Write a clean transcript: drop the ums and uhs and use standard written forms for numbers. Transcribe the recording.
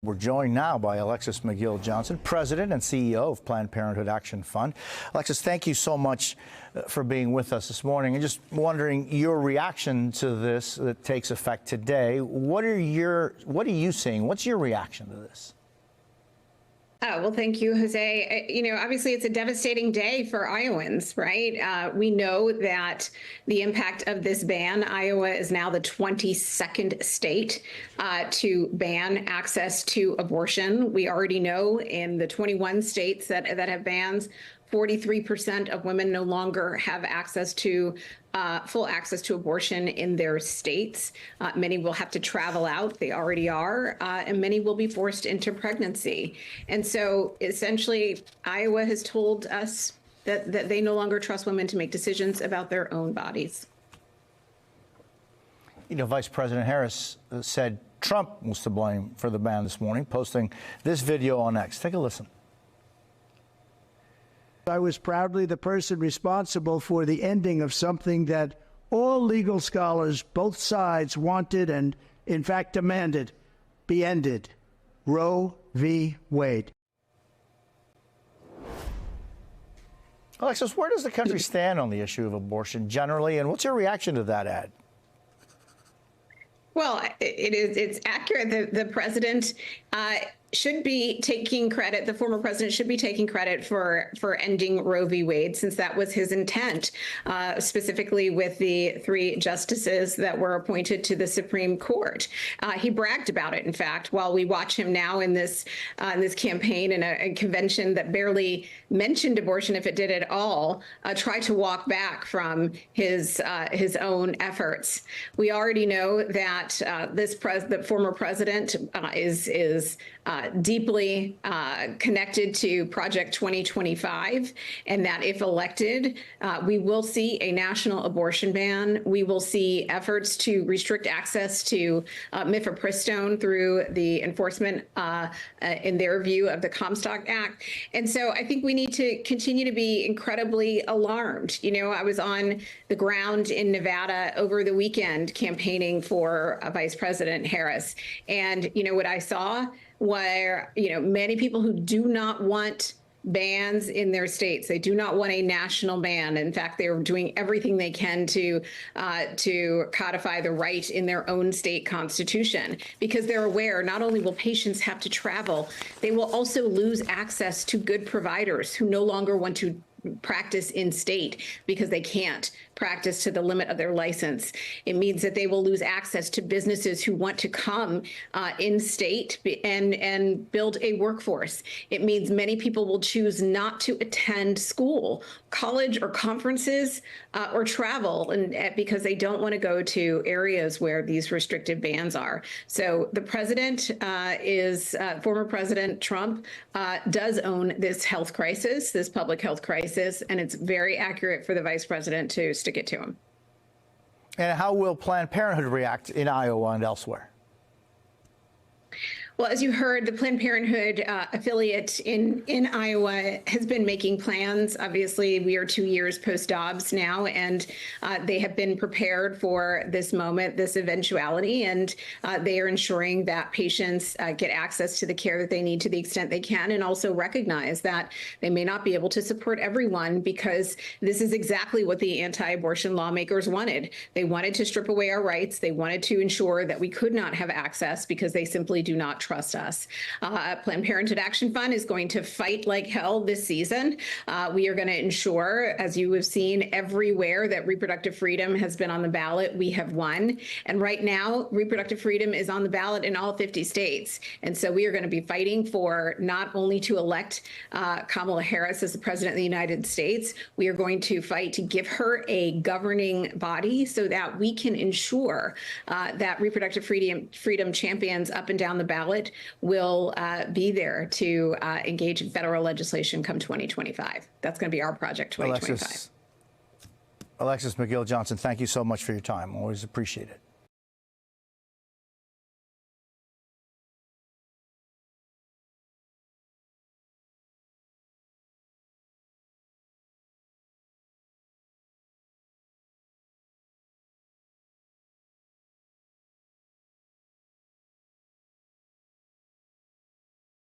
We're joined now by Alexis McGill Johnson, President and CEO of Planned Parenthood Action Fund. Alexis, thank you so much for being with us this morning. And just wondering your reaction to this that takes effect today. What are you seeing? What's your reaction to this? Well, thank you, Jose. Obviously, it's a devastating day for Iowans, right? We know that the impact of this ban, Iowa is now the 22nd state to ban access to abortion. We already know in the 21 states that have bans, 43% of women no longer have access to full access to abortion in their states. Many will have to travel out. They already are. And many will be forced into pregnancy. And so essentially, Iowa has told us that they no longer trust women to make decisions about their own bodies. Vice President Harris said Trump was to blame for the ban this morning, posting this video on X. Take a listen. I was proudly the person responsible for the ending of something that all legal scholars, both sides, wanted and, in fact, demanded be ended. Roe v. Wade. Alexis, where does the country stand on the issue of abortion generally, and what's your reaction to that ad? Well, it's accurate. The president should be taking credit. The former president should be taking credit for ending Roe v. Wade, since that was his intent, specifically with the 3 justices that were appointed to the Supreme Court. He bragged about it, in fact, while we watch him now in this campaign in a convention that barely mentioned abortion, if it did at all, try to walk back from his own efforts. We already know that the former president is deeply connected to Project 2025, and that if elected, we will see a national abortion ban. We will see efforts to restrict access to mifepristone through the enforcement, in their view, of the Comstock Act. And so I think we need to continue to be incredibly alarmed. I was on the ground in Nevada over the weekend campaigning for Vice President Harris. And what I saw where, many people who do not want bans in their states. They do not want a national ban. In fact, they're doing everything they can to codify the right in their own state constitution, because they're aware not only will patients have to travel, they will also lose access to good providers who no longer want to practice in state because they can't practice to the limit of their license. It means that they will lose access to businesses who want to come in state and build a workforce. It means many people will choose not to attend school, college, or conferences, or travel, and because they don't want to go to areas where these restrictive bans are. So the president former President Trump does own this health crisis, this public health crisis, and it's very accurate for the vice president to stick it to him. And how will Planned Parenthood react in Iowa and elsewhere? Well, as you heard, the Planned Parenthood affiliate in Iowa has been making plans. Obviously, we are 2 years post-Dobbs now, and they have been prepared for this moment, this eventuality, and they are ensuring that patients get access to the care that they need to the extent they can, and also recognize that they may not be able to support everyone, because this is exactly what the anti-abortion lawmakers wanted. They wanted to strip away our rights. They wanted to ensure that we could not have access because they simply do not trust us. Planned Parenthood Action Fund is going to fight like hell this season. We are going to ensure, as you have seen everywhere, that reproductive freedom has been on the ballot. We have won. And right now, reproductive freedom is on the ballot in all 50 states. And so we are going to be fighting for not only to elect Kamala Harris as the president of the United States, we are going to fight to give her a governing body so that we can ensure that reproductive freedom champions up and down the ballot will be there to engage in federal legislation come 2025. That's going to be our project 2025. Alexis McGill Johnson, thank you so much for your time. Always appreciate it.